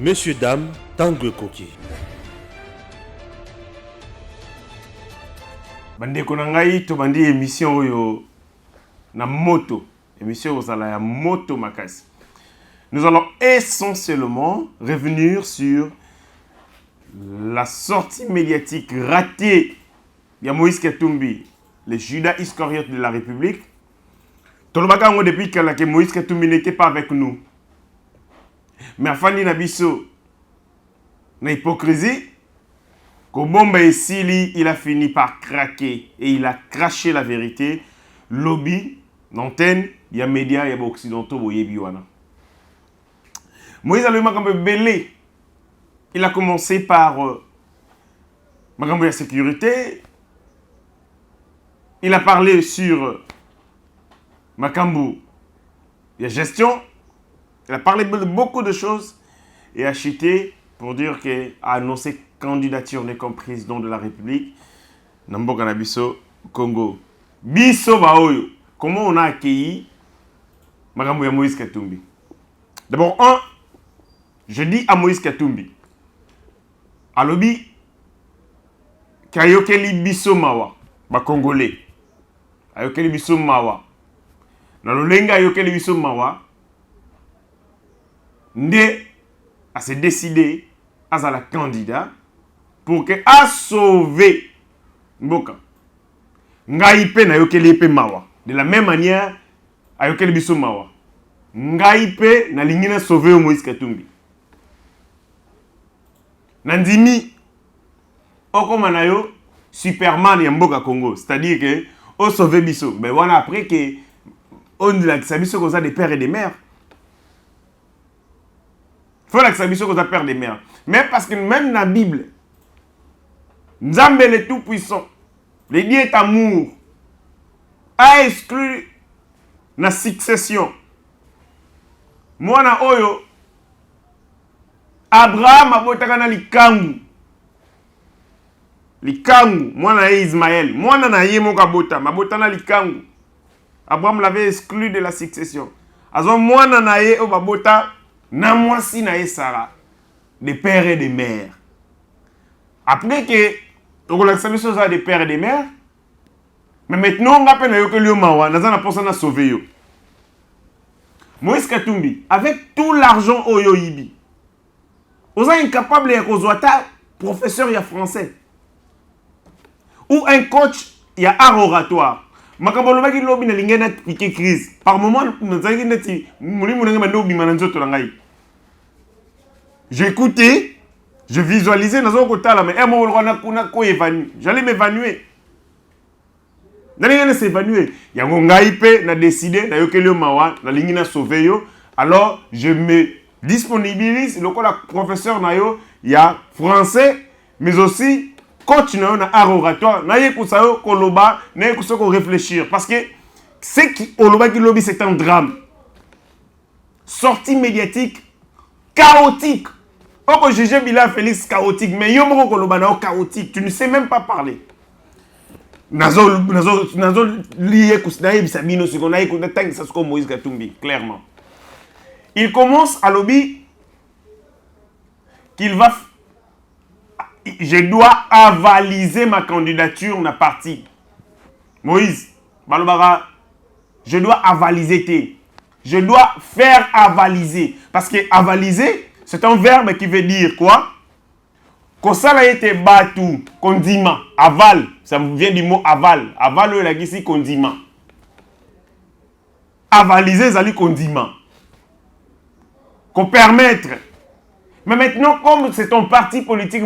Messieurs, dames, Tanguy Koki. Bandeko na ngai to bandi émission oyo na moto. Émission ozala ya moto makasi. Nous allons essentiellement revenir sur la sortie médiatique ratée de Moïse Katumbi, le Judas Iscariote de la République. Tolobaka ngo depuis que Moïse Katumbi n'était pas avec nous. Mais afani na biso na hypocrisie, Kobomba et Sili, il a fini par craquer et il a craché la vérité. Lobby, l'antenne, il y a médias, il y a occidentaux, il y a Moïse a le makambo belé. Il a commencé par makambo la sécurité. Il a parlé sur makambo la gestion. Il a parlé de beaucoup de choses et a chuté pour dire qu'il a annoncé candidature comme président de la République. Namboka na biso Congo. Biso baoyo. Comment on a accueilli makambo ya Moïse Katumbi? D'abord, je dis à Moïse Katumbi, alobi kayokeli biso mawa ba Congolais. Ayokeli biso mawa. Na lolenga ayokeli biso mawa. Nde a se décidé à la candidat pour que a sauvé Mboka. Ngaipe na yokeli pe mawa. De la même manière, ayokeli biso mawa. Ngaipe na lingina sauver Moïse Katumbi. Nandimi okoma na yo Superman ya Mboka Congo, c'est-à-dire que o sauver biso. Mais voilà après que on la biso comme ça des pères et des mères. Faut la biso comme ça père des mères. Mais parce que même dans la Bible, Nzambe le tout-puissant, le Dieu est amour, a exclu la succession. Mwana oyo, Abraham a botaka na likangu. Likangu, mwana Ismaël. Mwana na ye moka bota, mabota na likangu. Abraham l'avait exclu de la succession. Azon mwana na ye o babota na mwasi na ye Sarah. Des pères et des mères. Après que on a accepté ça des pères et des mères, mais maintenant on a peine que lui mawa, n'a pas pensé à sauver yo. Moïse Katumbi, avec tout l'argent oyo yibi, on est incapable de kozwata professeur ya français ou un coach ya art oratoire. Makabolo baki lobi na lingena piqué crise. Par moment nzaki neti mulimu nanga mandobi mananzoto langai. J'ai écouté, je visualisais dans un côté là, mais j'allais m'évanouir. N'allais s'évanouir. Il y a un gars qui a décidé, de sauver yo. Alors, je me disponibilise. Le professeur nayo, il y a français, mais aussi coach nayo na art oratoire. Naye kusayo koloba, naye kusayo réfléchir. Parce que ce qui oloba qui lobby, c'est un drame. Sortie médiatique chaotique. On peut juger Bila Félix chaotique, mais yo moko kolobana chaotique, tu ne sais même pas parler. Nazo lié kusnaï bisabino sikonaï kunatang ça comme Moïse Katumbi clairement. Il commence à lobby qu'il va je dois avaliser ma candidature na parti. Moïse balobara je dois avaliser té. Je dois faire avaliser parce que avaliser c'est un verbe qui veut dire quoi? Kosala été batu, condiment, aval. Ça vient du mot aval. Aval, il a ici condiment. Avaliser, c'est condiment. Qu'on permettre. Mais maintenant, comme c'est un parti politique,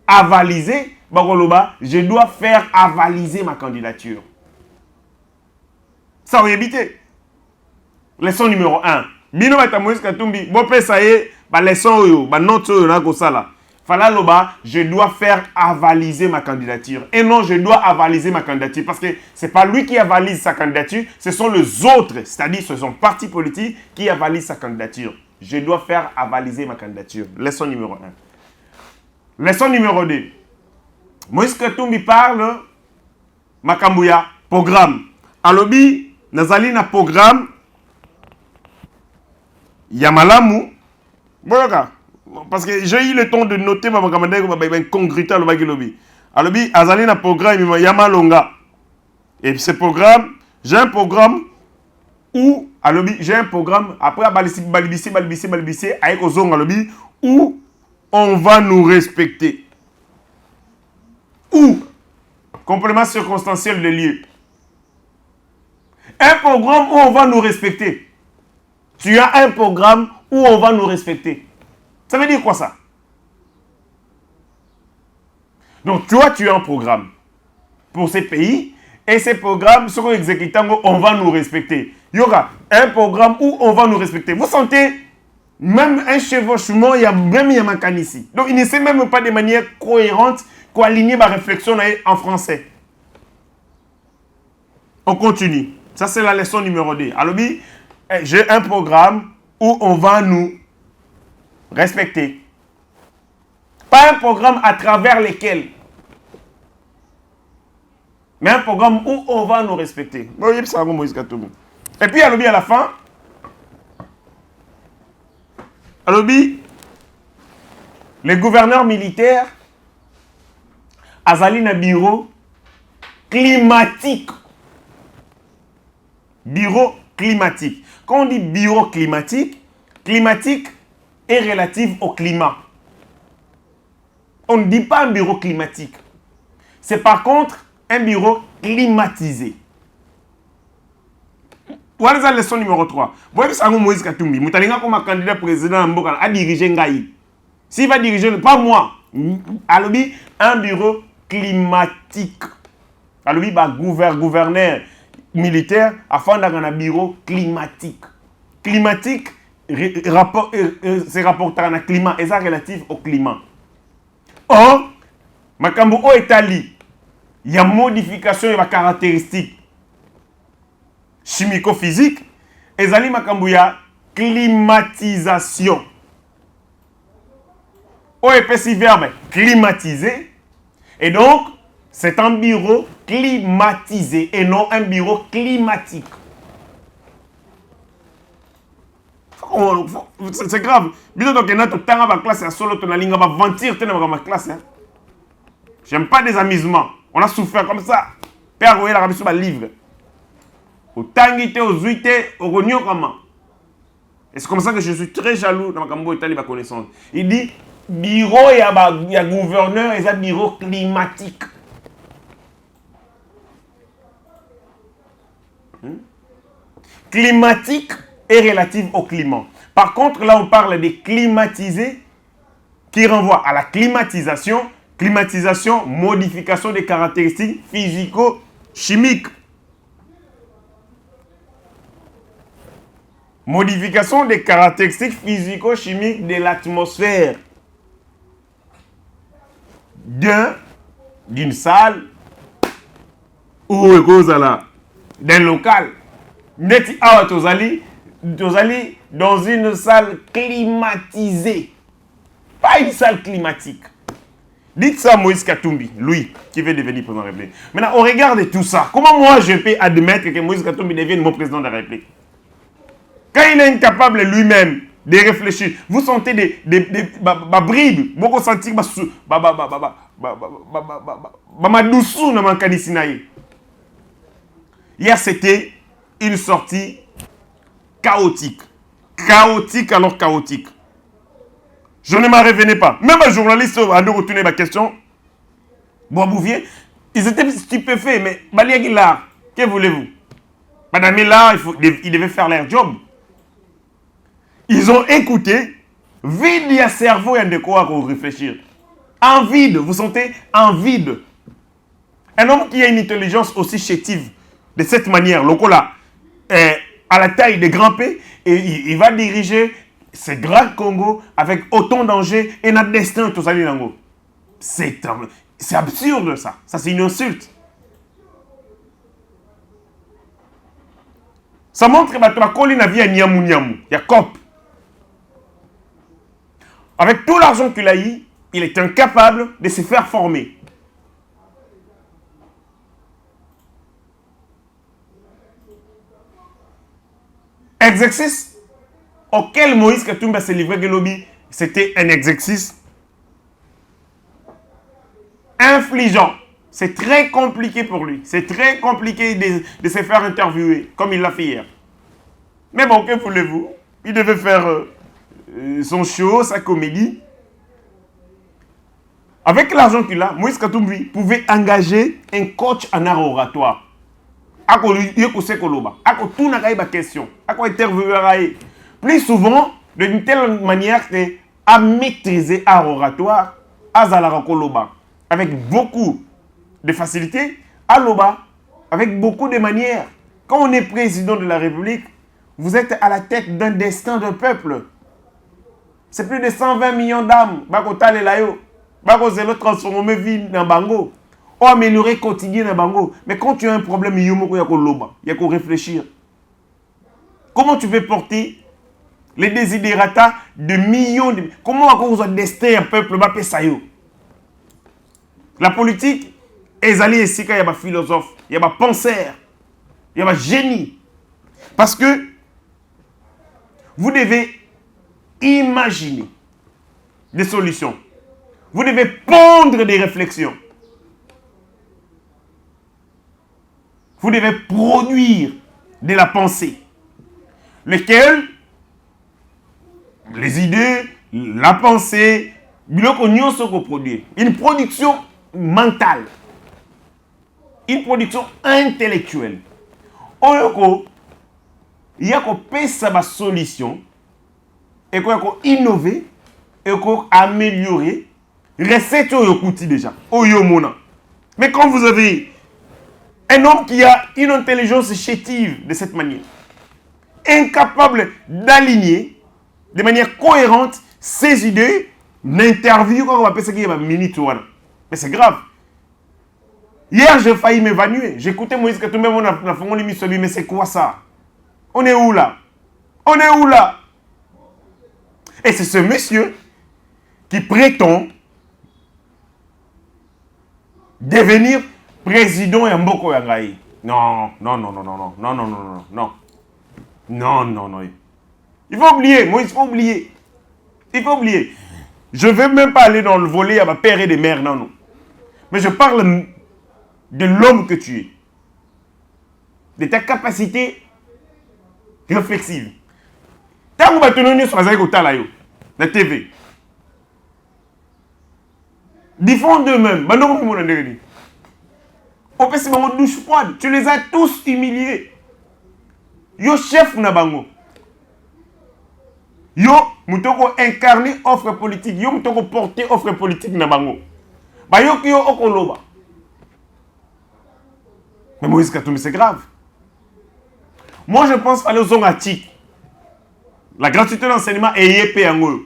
avaliser, je dois faire avaliser ma candidature. Ça va éviter. Leçon numéro 1. Bino bata Moïse Katumbi, bon ça y est, leçon yo, note yo na ko sala. Fala loba, je dois faire avaliser ma candidature. Et non, je dois avaliser ma candidature parce que c'est pas lui qui avalise sa candidature, ce sont les autres, c'est-à-dire ce sont partis politiques qui avalisent sa candidature. Je dois faire avaliser ma candidature. Leçon numéro 1. Leçon numéro 2. Moïse Katumbi parle Makambouya programme. Alobi nazali na programme Yamalamu Voilà. Parce que j'ai eu le temps de noter ma congruité à l'obagi. Alobi, azali na programme yama longa. Et ce programme, j'ai un programme où, alobi, j'ai un programme, après balibisser, avec Ozong alobi, où on va nous respecter. Où? Complément circonstanciel de lieu. Un programme où on va nous respecter. Tu as un programme où on va nous respecter. Ça veut dire quoi ça? Donc toi, tu as un programme pour ces pays et ces programmes seront exécutés, on va nous respecter. Il y aura un programme où on va nous respecter. Vous sentez même un chevauchement, il y a même Yamakan ici. Donc il ne sait même pas de manière cohérente qu'aligner ma réflexion en français. On continue. Ça, c'est la leçon numéro 2. Alors, j'ai un programme où on va nous respecter. Pas un programme à travers lequel, mais un programme où on va nous respecter. Et puis, à la fin, les gouverneurs militaires, Azali na bureau climatique. Bureau climatique. Quand on dit bureau climatique, climatique est relative au climat. On ne dit pas un bureau climatique. C'est par contre un bureau climatisé. Voilà la leçon numéro 3. Vous voyez que Moïse Katumbi, Moutalinga comme candidat président a dirigé Ngaï. S'il va diriger, pas moi, Alobi, un bureau climatique. Alobi, gouverneur militaire, afin d'avoir un bureau climatique. Climatique, c'est rapporté à un climat, et ça relatif au climat. Or, Makambo o Italie, il y a modification de la caractéristique chimico-physique, et Zali Makambo il y a climatisation. O épaissi verbe climatisé, et donc c'est un bureau climatisé et non un bureau climatique. C'est grave. J'aime pas des amusements. On a souffert comme ça. Père Royer a reçu un livre. Au tangité, aux huité, au rognon comment. Et c'est comme ça que je suis très jaloux dans ma cambo Italie, ma connaissance. Il dit bureau, il y a gouverneur et un bureau climatique. Climatique est relative au climat. Par contre, là, on parle de climatisé qui renvoie à la climatisation. Climatisation, modification des caractéristiques physico-chimiques. Modification des caractéristiques physico-chimiques de l'atmosphère. D'une salle ou d'un local. Neti awa tozali dans une salle climatisée. Pas une salle climatique. Dites ça à Moïse Katumbi, lui, qui veut devenir président de la République. Maintenant, on regarde tout ça. Comment moi je peux admettre que Moïse Katumbi devienne mon président de la République? Quand il est incapable lui-même de réfléchir, vous sentez des bribes, beaucoup sentir hier, c'était une sortie chaotique. Chaotique alors chaotique. Je ne m'en revenais pas. Même un journaliste a nous retourné ma question. Boisbouvier, ils étaient stupéfaits, mais Balia Guillard, que voulez-vous? Madame Millard, il devait faire leur job. Ils ont écouté, vide il y a cerveau et de quoi réfléchir. En vide, vous sentez? En vide. Un homme qui a une intelligence aussi chétive, de cette manière, Lokola, à la taille de grand P, et il va diriger ce grand Congo avec autant d'enjeux et notre destin, tout ça, c'est absurde ça. Ça, c'est une insulte. Ça montre que la colline a vie à Niamou, il y a COP. Avec tout l'argent qu'il a eu, il est incapable de se faire former. Exercice auquel Moïse Katumbi s'est livré, c'était un exercice infligeant. C'est très compliqué pour lui. C'est très compliqué de se faire interviewer, comme il l'a fait hier. Mais bon, que voulez-vous? Il devait faire son show, sa comédie. Avec l'argent qu'il a, Moïse Katumbi pouvait engager un coach en art oratoire. Plus souvent, d'une telle manière à maîtriser art oratoire, avec beaucoup de facilité, à l'oba, avec beaucoup de manières. Quand on est président de la République, vous êtes à la tête d'un destin d'un peuple. C'est plus de 120 millions d'âmes. Bako transformer vie dans Bango. Ou améliorer quotidien dans Bango. Mais quand tu as un problème, il y a qu'à réfléchir. Comment tu veux porter les désidérata de millions de... Comment on a destin un peuple? La politique, il y a des philosophes, il y a des penseurs, il y a des génies. Parce que vous devez imaginer des solutions. Vous devez pondre des réflexions. Vous devez produire de la pensée. Lesquelles, les idées, la pensée, une production mentale, une production intellectuelle. Il y a une solution, et qu'on innover, et qu'on améliorer. Recette au Yokouti déjà, au Yomona. Mais quand vous avez un homme qui a une intelligence chétive de cette manière, incapable d'aligner de manière cohérente ses idées, l'interview, quand on va appeler ça qui est ma minute. Mais c'est grave. Hier, j'ai failli m'évanouir. J'écoutais Moïse Katumbi, on a fait l'émission, mais c'est quoi ça? On est où là? On est où là? Et c'est ce monsieur qui prétend devenir président et Mboko Yangaï. Non. Il faut oublier, Moïse, il faut oublier. Il faut oublier. Je ne veux même pas aller dans le volet à ma père et des mères, non. Mais je parle de l'homme que tu es. De ta capacité réflexive. Tant que tu es sur la TV. Défends d'eux-mêmes. On peut se mettre douche froide. Tu les as tous humiliés. Yo chef Nabango. Yo mutoko incarner offre politique. Yo mutoko porter offre politique Nabango. Ba yo ki yo okoloba. Mais Moïse Katumbi, c'est grave. Moi je pense aller aux ongatik. La gratuité d'enseignement est yépé en eux.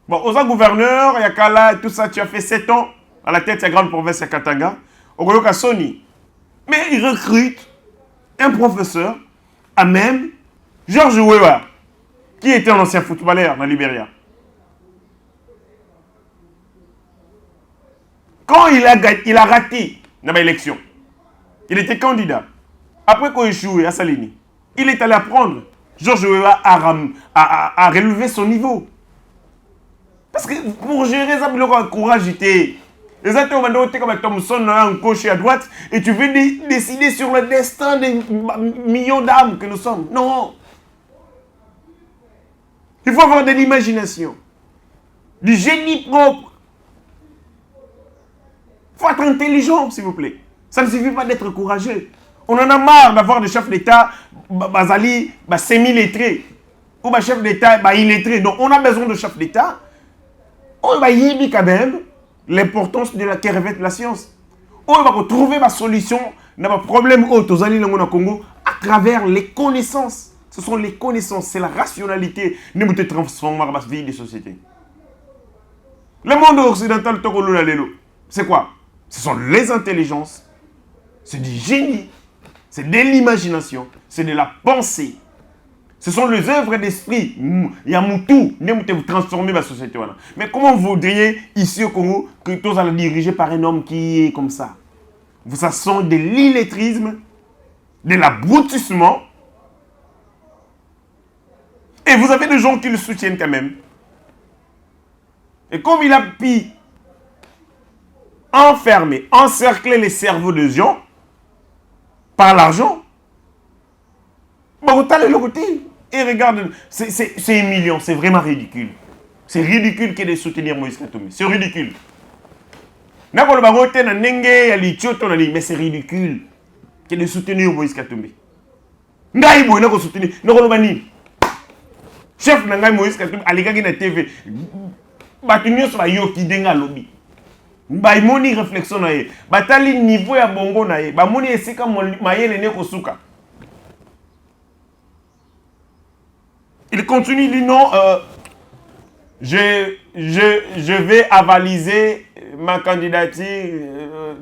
Bon, aux gouverneurs, Yakala, tout ça, tu as fait 7 ans à la tête de la grande province de Katanga. Au Goyoka Sony. Mais il recrute un professeur, à même George Weah, qui était un ancien footballeur dans Libéria. Quand il a raté dans l'élection, il était candidat. Après qu'il a échoué à Salini, il est allé apprendre. George Weah a relevé son niveau. Parce que pour gérer ça, il faut avoir courage. Les acteurs vont comme Thompson en gauche et à droite et tu veux décider sur le destin des millions d'âmes que nous sommes. Non. Il faut avoir de l'imagination, du génie propre. Il faut être intelligent, s'il vous plaît. Ça ne suffit pas d'être courageux. On en a marre d'avoir des chefs d'État basali semi-lettrés ou des chefs d'État illettrés. Donc on a besoin de chefs d'État. On va y aller quand même l'importance de la revêt la science. On va trouver ma solution dans le problème au Congo à travers les connaissances. Ce sont les connaissances, c'est la rationalité qui nous transforme dans la vie des sociétés. Le monde occidental, c'est quoi? Ce sont les intelligences, c'est du génie, c'est de l'imagination, c'est de la pensée. Ce sont les œuvres d'esprit. Il y a Moutou, vous transformer la société. Mais comment vous voudriez, ici au Congo, que tous allez diriger par un homme qui est comme ça? Ça sent de l'illettrisme, de l'abrutissement. Et Mais vous avez des gens qui le soutiennent quand même. Et comme il a pu enfermer, encercler les cerveaux des gens par l'argent, et regarde, c'est humiliant, c'est vraiment ridicule. C'est ridicule que de soutenir Moïse Katumbi. C'est ridicule. Mais c'est ridicule que de soutenir Moïse Katumbi. Chef Nangai Moïse Katumbi, aligagi na TV. Batunyo so yoki denga lobby. Ba moni réflexion na ye. Batali niveau ya bongo na ye. Ba moni esika mayele ne kosuka. Il continue, il dit non, je vais avaliser ma candidature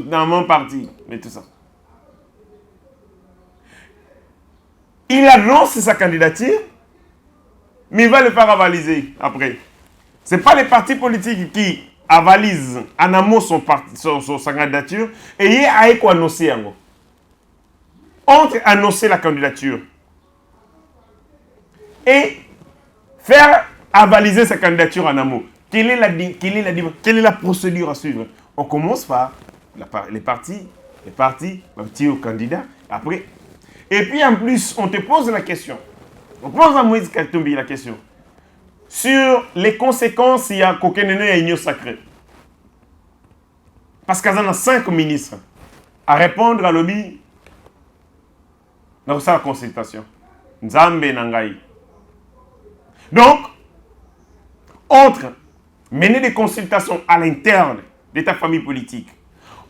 dans mon parti. Mais tout ça. Il annonce sa candidature, mais il va le faire avaliser après. Ce n'est pas les partis politiques qui avalisent en amont sa candidature et il y a annoncer. Entre annoncer la candidature et faire avaliser sa candidature en amont. Quelle est la procédure à suivre? On commence par les partis au candidat, après. Et puis en plus, on te pose la question. On pose à Moïse Katumbi la question. Sur les conséquences, il y a Kokenene et Union Sacrée. Parce qu'il y a 5 ministres à répondre à l'objet dans sa consultation. Nzambe Nangai. Donc, entre mener des consultations à l'interne de ta famille politique,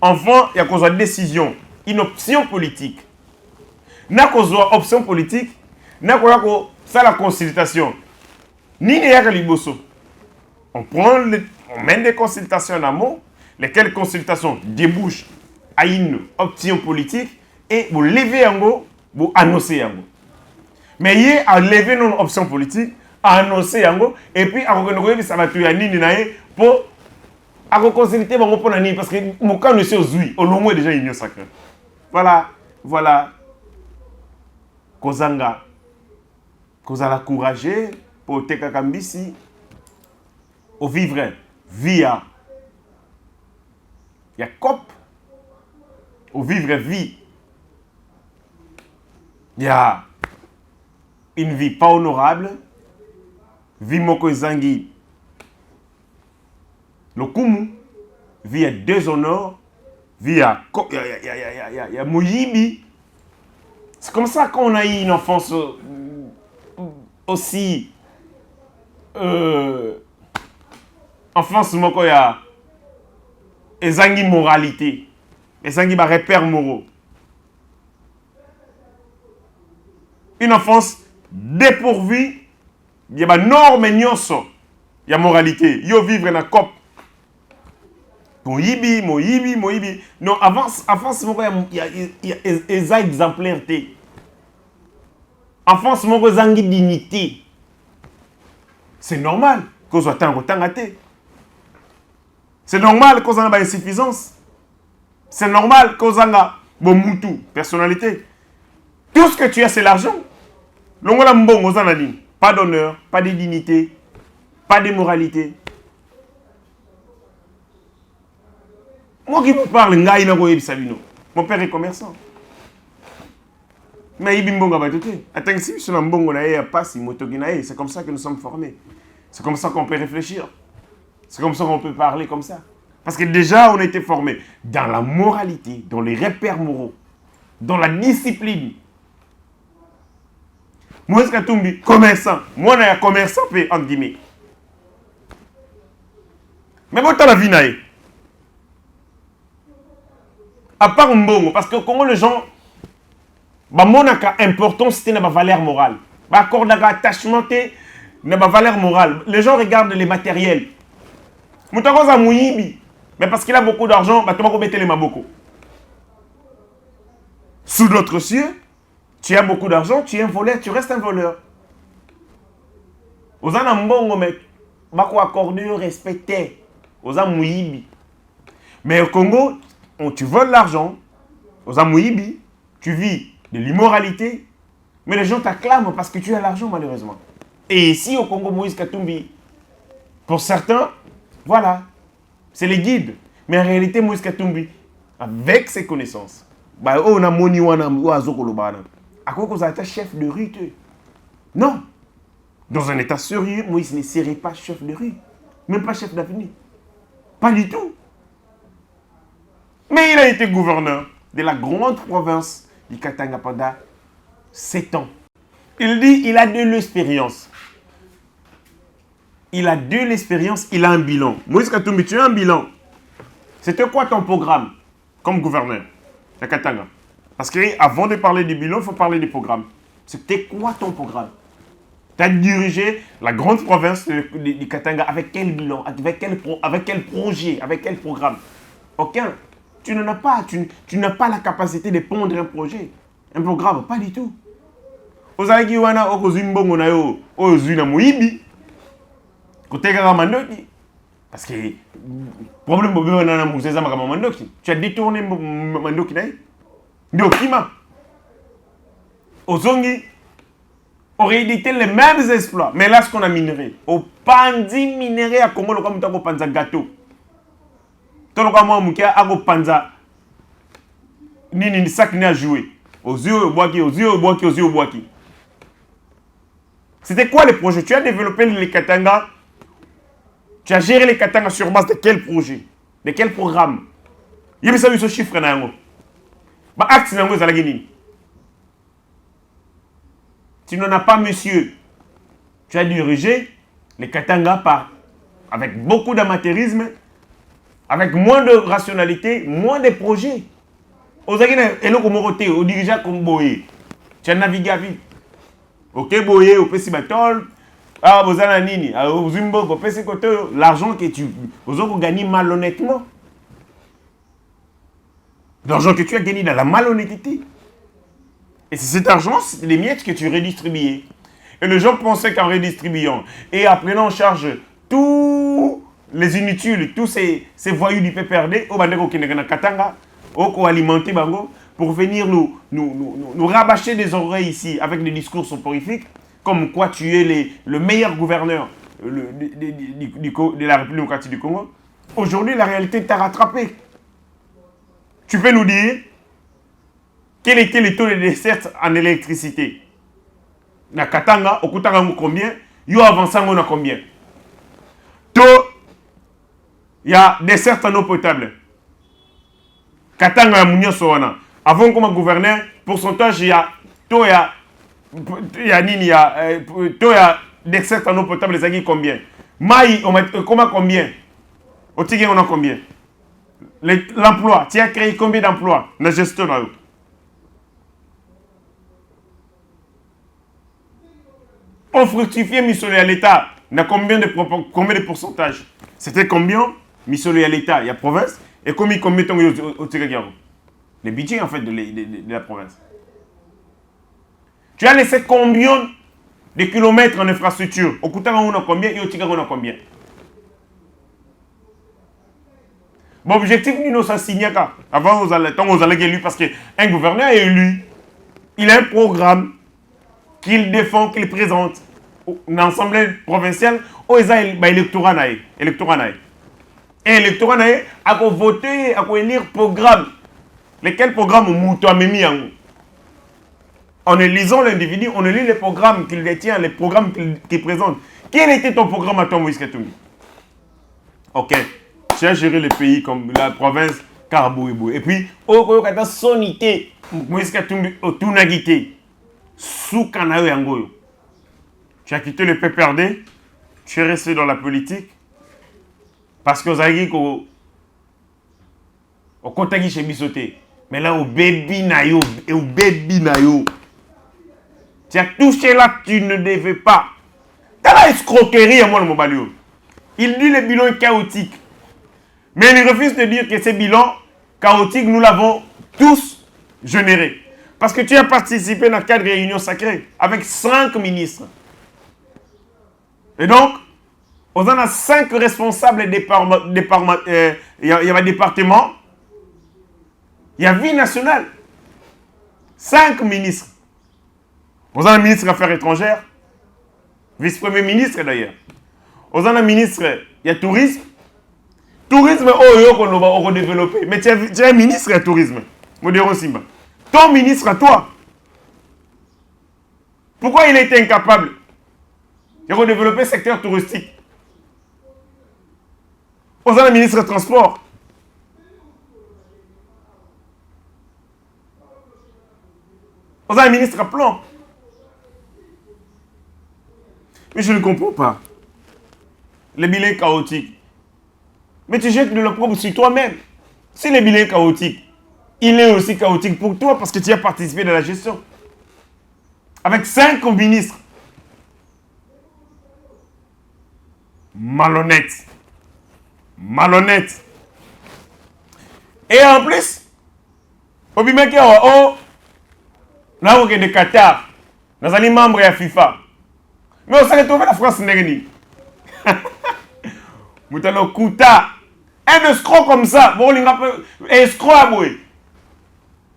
enfin, il y a une décision, une option politique. Il y a une option politique, il y a la consultation. On mène des consultations en amont, lesquelles consultations débouchent à une option politique et vous levez en haut, vous annoncez en haut. Mais il y a lever une option politique, à annoncer en haut, et puis à reconnaître que ça va tuer à Nini pour à reconsulter parce que mon cas ne s'est aux au long déjà Union Sacrée. Voilà. Kozanga. Kozala courageux pour Teka Kambisi. Au vivre via. Il y a COP. Au vivre vie. Il y a une vie pas honorable. Vie moko zangi. Le kumu. Vie à déshonneur. Vie à Moyibi. C'est comme ça qu'on a eu une enfance aussi. Enfance moko ya. Ezangi moralité. Ezangi ba repères moraux. Une enfance dépourvue. Il y a des normes nyonso. Il y a moralité. Yo vivre na COP. Moyibi. Non, avant il y a des exemplaires. Avant ce zangi dignité. C'est normal qu'on soit tangaté. C'est normal qu'on ait une insuffisance. C'est normal qu'on ait une personnalité. Tout ce que tu as, c'est l'argent. Pas d'honneur, pas de dignité, pas de moralité. Moi qui vous parle, mon père est commerçant. Mais c'est comme ça que nous sommes formés. C'est comme ça qu'on peut réfléchir. C'est comme ça qu'on peut parler comme ça. Parce que déjà, on a été formés dans la moralité, dans les repères moraux, dans la discipline. Moïse Katumbi, commerçant. Moi, je suis commerçant, entre guillemets. Mais bon, tu as la vie, naïe. À part Mbongo, parce que comment les gens, mon importance, c'était la valeur morale. Accord d'attachement, la valeur morale. Les gens regardent les matériels. Mais parce qu'il a beaucoup d'argent, tu vas mettre les maboko. Sous d'autres cieux, tu as beaucoup d'argent, tu es un voleur, tu restes un voleur. Aux Mbongo, mais bako accordé, respecté. Aux Amouibi. Mais au Congo, tu voles l'argent. Aux Amouibi, tu vis de l'immoralité. Mais les gens t'acclament parce que tu as l'argent, malheureusement. Et ici au Congo, Moïse Katumbi, pour certains, voilà, c'est les guides. Mais en réalité, Moïse Katumbi, avec ses connaissances, on a moni wana azokoloba à quoi qu'on a chef de rue. Non. Dans un état sérieux, Moïse ne serait pas chef de rue. Même pas chef d'avenue. Pas du tout. Mais il a été gouverneur de la grande province du Katanga pendant 7 ans. Il dit il a de l'expérience. Il a de l'expérience, il a un bilan. Moïse Katumbi, tu as un bilan. C'était quoi ton programme comme gouverneur de Katanga? Parce qu'avant de parler du bilan, il faut parler du programme. C'était quoi ton programme? Tu as dirigé la grande province du Katanga avec quel bilan? Avec quel projet? Avec quel programme? Aucun. Tu n'en as pas. Tu n'as pas la capacité de pondre un projet. Un programme, pas du tout. Ozalaki wana okozimbongo na yo ozuna moyibi. Kotekaka mandoki. Parce que problème bobe wana na museza makama mandoki. Tu as détourné mandoki na ye. Ndokima. Ozongi aurait édité les mêmes exploits. Mais là, ce qu'on a minéré, au pandi minéré à Congo, le comme tu as panza gâteau. Tu as le panza ni sac ni à jouer. Aux yeux au boaki, aux yeux au boaki, aux yeux au boaki. C'était quoi le projet? Tu as développé les Katanga. Tu as géré les Katanga sur base de quel projet? De quel programme? Il y a ce chiffre là. Bah, acte nango zalagini. Tu n'en as pas, monsieur. Tu as dirigé les Katanga avec beaucoup d'amateurisme, avec moins de rationalité, moins de projets. Aux Aguina, et le Komoroté, au dirigeant comme Boye. Tu as navigué à vie. Ok, Boye, au Pessi Batol, à Bozana Nini, au Zimbo, au Pessi Koto, l'argent que tu as gagné malhonnêtement. L'argent que tu as gagné dans la malhonnêteté. Et c'est cet argent, c'est les miettes que tu redistribuais. Et les gens pensaient qu'en redistribuant et en prenant en charge tous les inutiles, tous ces voyous du PPRD, au Bandeko Kinegana Katanga, au alimenter Bango, pour venir nous rabâcher des oreilles ici avec des discours soporifiques, comme quoi tu es le meilleur gouverneur de la République démocratique du Congo. Aujourd'hui, la réalité t'a rattrapé. Tu peux nous dire quel était le taux de desserte en électricité? Na Katanga, au Kutanga, combien? Yo avançant, on a combien? Taux, il y a desserte en eau potable. Katanga, Mounio Soana. Avant comme gouverneur, pourcentage, il y a taux, taux, il y a desserte en eau potable, les aguilles combien? Maï, on a combien? Au Tigre, on a combien? L'emploi, tu as créé combien d'emplois? La gestion, là. On fructifiait missionné à l'État. On a combien de pourcentage? C'était combien missionné à l'État? Il y a province. Et combien au Tigre? Les budgets en fait de la province. Tu as laissé combien de kilomètres en infrastructure? Au Koutanga, on a combien? Et au Tigre, on a combien? Bon, objectif, nous sommes signés avant, on allait élu parce qu'un gouverneur est élu. Il a un programme qu'il défend, qu'il présente dans l'Assemblée provinciale au électorat. Et l'électorat a voté, a élire programme. Lesquels programmes ont mis en élisant l'individu, on élit les programmes qu'il détient, les programmes qu'il présente. Quel était ton programme à toi, Moïse Katumbi? Ok. Tu as géré le pays comme la province Karabouibou. Et puis, au Kata sonité, Moïse Katumbi, au Tunagité, sous Kanayo Yangoyo. Tu as quitté le PPRD, tu es resté dans la politique, parce que Zagui, au Kotagi chez Bissoté, mais là, au baby nayo, et au baby nayo, tu as touché là que tu ne devais pas. Tu as la escroquerie à moi, le Mobalio. Il dit le bilan est chaotique. Mais il refuse de dire que ces bilans chaotiques, nous l'avons tous générés. Parce que tu as participé dans 4 réunions sacrées avec 5 ministres. Et donc, on en a 5 responsables département. Il y a un département. Il y a vie nationale. 5 ministres. On a un ministre des Affaires étrangères. Vice-premier ministre d'ailleurs. Aux un ministre, il y a tourisme. Tourisme, on va développer. Mais tu es un ministre de tourisme. Modéro Simba. Ton ministre à toi. Pourquoi il a été incapable de redévelopper le secteur touristique? Aux un ministre des Transports. Aux un ministre à plan. Mais je ne comprends pas. Le bilan est chaotique. Mais tu jettes de l'opprobre sur toi-même. Si le bilan est chaotique, il est aussi chaotique pour toi parce que tu as participé dans la gestion. Avec 5 ministres. Malhonnête. Malhonnête. Et en plus, au Bimaki, nous avons de Qatar. Nous sommes membres de la FIFA. Mais on s'est retrouvé la France Néreni. Moutalo Kouta. Un escroc comme ça. Bon, escroc à Boué.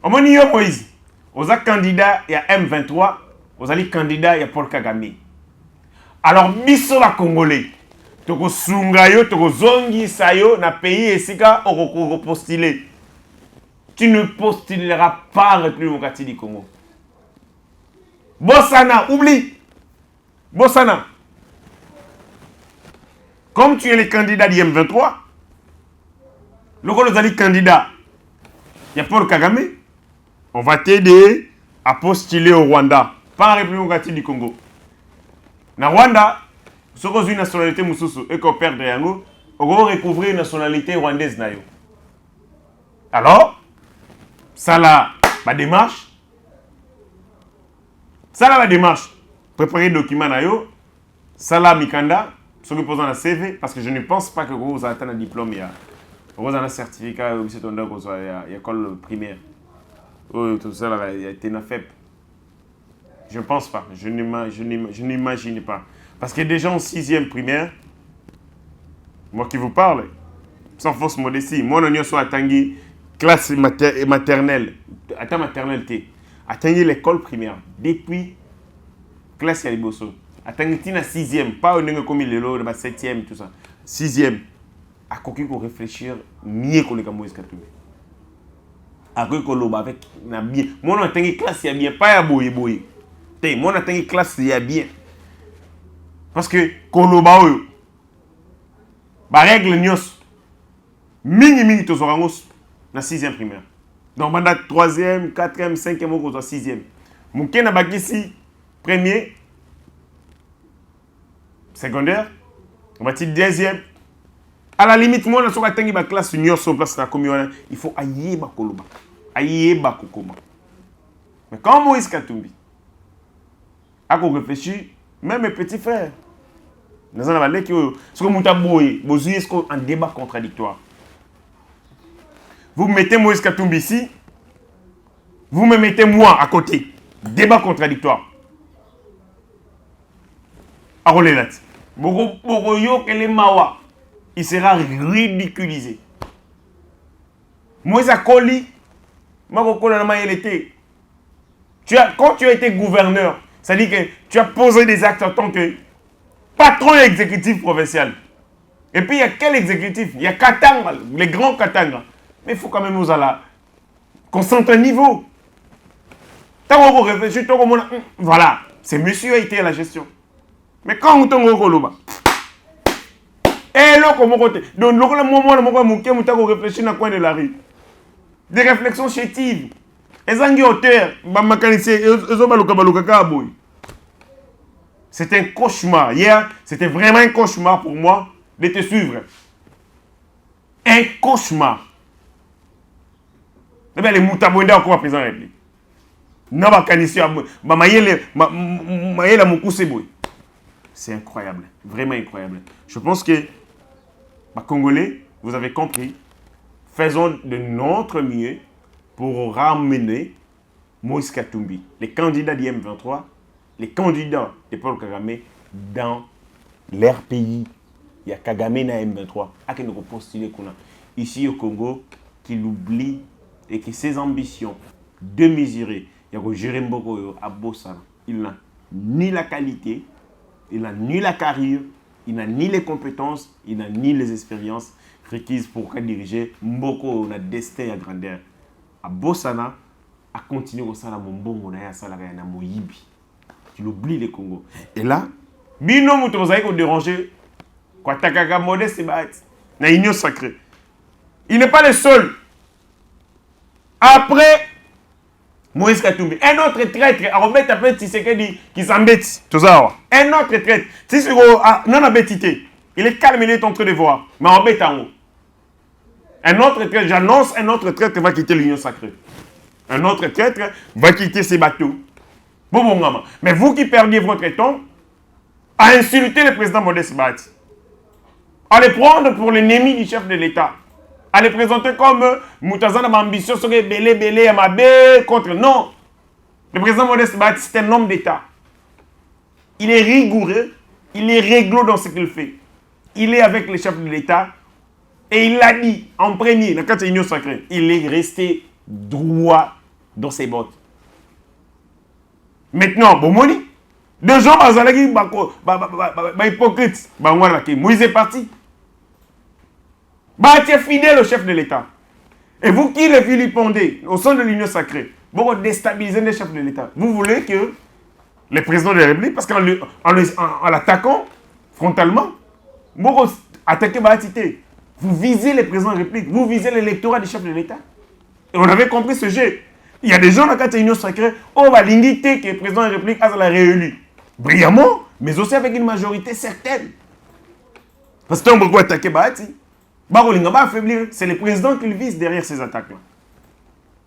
On m'a dit, Moïse. Aux candidats, il y a M23. Aux alliés candidats, il y a Paul Kagame. Alors, biso la Congolais. Toko Sungayo, Toko Zongi Sayo, na pays et sika, on postuler. Tu ne postuleras pas à la République démocratique du Congo. Bossana, oublie. Bossana. Comme tu es le candidat du M23, le candidat, il y a Paul Kagame, on va t'aider à postuler au Rwanda, pas en République démocratique du Congo. Na Rwanda, si vous avez une nationalité moussoussou et qu'on perd de yango, on va recouvrir une nationalité rwandaise. Alors, ça là, ma démarche. Ça là, ma démarche. Préparer le document nayo. Ça là, Mikanda. Ce que posant un CV, parce que je ne pense pas que vous avez un diplôme, il y a un certificat, il y a école primaire. Tout ça là, il y a été une FEP. Je ne pense pas, je n'imagine pas. Parce que des gens en 6e primaire, moi qui vous parle, sans fausse modestie, moi je suis à Tanguy, classe maternelle, attends maternelle, atteindre l'école primaire, depuis classe Yaliboso. Atteindre la 6e, pas au niveau comme il est là, la 7e, tout ça. 6e, à quoi qu'on réfléchir, mieux qu'on est comme Moïse Katumbi. À quoi qu'on l'oublie avec la bien. Moi, on a atteint classe, il y a bien, pas à boyer. Moi, on a atteint classe, il y a bien. Parce que, qu'on l'oublie, la règle nios, mingi, tu seras dans la 6e primaire. Donc, pendant 3e, 4e, 5e, on est 6e. Mon ken a ici, premier. Secondaire, on va dire 2e. À la limite, moi, on a atteint la classe union sur place de la commune. Il faut aïe bakoloba. Aïe bakokoma. Mais quand Moïse Katumbi a réfléchi, même mes petits frères, nous avons dit que ce que nous avons un débat contradictoire. Vous mettez Moïse Katumbi ici, vous me mettez moi à côté. Débat contradictoire. Arolélat. Il sera ridiculisé. Moïse Akoli, quand tu as été gouverneur, ça dit que tu as posé des actes en tant que patron exécutif provincial. Et puis il y a quel exécutif? Il y a Katanga, les grands Katanga. Mais il faut quand même nous aller concentrer un niveau. Tant qu'on réfléchit, voilà, c'est monsieur a été à la gestion. Mais quand on est et là, comment côté? Donc, on réfléchit dans le coin de la rue. Des réflexions chétives. Les auteurs, c'est un cauchemar. Hier, c'était vraiment un cauchemar pour moi de te suivre. Un cauchemar. Les moutabouenda encore présent avec lui. C'est incroyable, vraiment incroyable. Je pense que, Congolais, vous avez compris, faisons de notre mieux pour ramener Moïse Katumbi, les candidats du M23, les candidats de Paul Kagame dans leur pays. Il y a Kagame dans M23, à qui nous postuler ici au Congo, qui l'oublie et que ses ambitions démesurées, il y a Jérémy Boko à Bossana, il n'a ni la qualité, il n'a ni la carrière, il n'a ni les compétences, il n'a ni les expériences requises pour diriger Mboko na destin à grandeur. À Bossana, à continuer au salaire Mbongo na ya salaire na Moyibi. Tu l'oublies les Congo. Et là, bino mutozaï ko déranger quoi takaka modeste bat na union sacrée. Il n'est pas le seul. Après Moïse Katumbi, un autre traître, Robert appelle Tshisekedi qui s'embête. Tout ça. Un autre traître. Si c'est non a bêtité. Il est calme, il est en train de voir. Mais Robert en haut. Un autre traître, j'annonce, un autre traître va quitter l'union sacrée. Un autre traître va quitter ses bateaux. Bon, mais vous qui perdiez votre temps à insulter le président Modeste Bat, à le prendre pour l'ennemi du chef de l'État, à le présenter comme Moutazana ambition serait belé Amabé contre. Non. Le président Modeste Bat, c'est un homme d'État. Il est rigoureux, il est réglo dans ce qu'il fait. Il est avec le chef de l'État et il l'a dit en premier, dans la union sacrée, il est resté droit dans ses bottes. Maintenant, bon, Moni, deux gens, hypocrites, Moïse est parti. Tu es fidèle au chef de l'État. Et vous qui le vilipendez au sein de l'union sacrée, vous déstabilisez le chef de l'État. Vous voulez que le président de la République, parce qu'en l'attaquant frontalement, vous attaquez Bahatité. Vous visez le président de la République, vous visez l'électorat du chef de l'État. Et on avait compris ce jeu. Il y a des gens dans la union sacrée, on va l'indiquer que le président de la République a la réélu. Brillamment, mais aussi avec une majorité certaine. Parce que on peut attaquer Bahati. C'est le président qui le vise derrière ces attaques-là.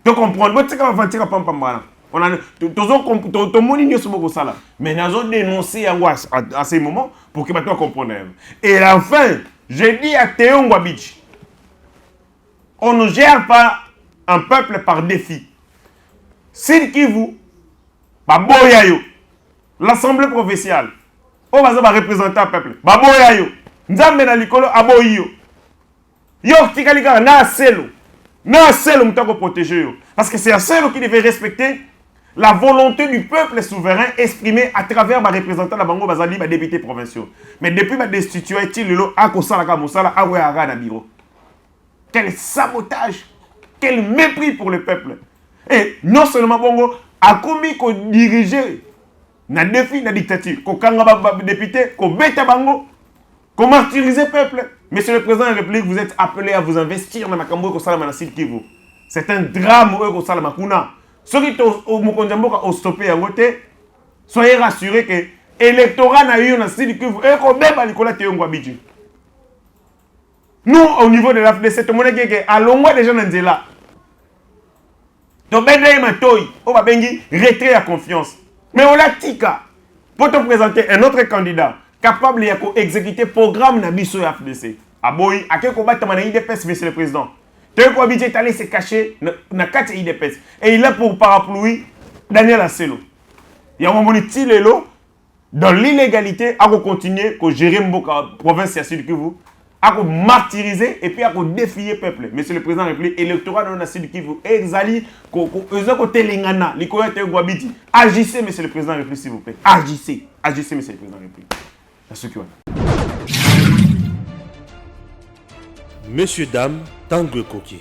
Donc on prend on a tout monde sur beaucoup ça là. Mais nous avons dénoncé à ces moments pour que maintenant comprenne. Et enfin, j'ai dit à Théo Ngwabich, on ne gère pas un peuple par défi. S'il qui vous, l'assemblée provinciale, on va représenter un peuple. Nzambe na likolo aboyo. Yo tikalika na selo mutako protéger yo. Parce que c'est un seul qui devait respecter la volonté du peuple souverain exprimée à travers ma représentant la bango bazali ba députés provinciaux. Mais depuis ma destitué il lo akosala ka mosala awe ara na bureau. Quel sabotage, quel mépris pour le peuple. Et non seulement bongo a commis ko diriger na défi na dictature, ko kanga ba député, ko beta bango, ko martyriser peuple. Monsieur le président de la République, vous êtes appelé à vous investir dans Makambo Kosalama Kivu. C'est un drame au Kosalama Kuna. Ceux qui ont stoppé à voter, soyez rassurés que l'électorat n'a eu un Kivu et qu'on même à l'école de nous, au niveau de la FDC, tout le monde est à l'ongwa des gens dans là. Donc, on va retrait à confiance. Mais on l'a tika pour te présenter un autre candidat capable d'exécuter le programme de la FDC. Aboy, à quel combat tu as IDPS, monsieur le président? Tu as est allé se cacher dans la 4 IDPS. Et il est pour parapluie Daniel Asselo. Il y a un moment où dans l'illégalité, à continuer à gérer la province de Sud Kivu, à martyriser et puis à défier le peuple. Monsieur le président de la République, électorat dans la Sud Kivu, exali, agissez, monsieur le président de la République, s'il vous plaît. Agissez, agissez, monsieur le président de la République. Messieurs, dames, Tanguy Koki.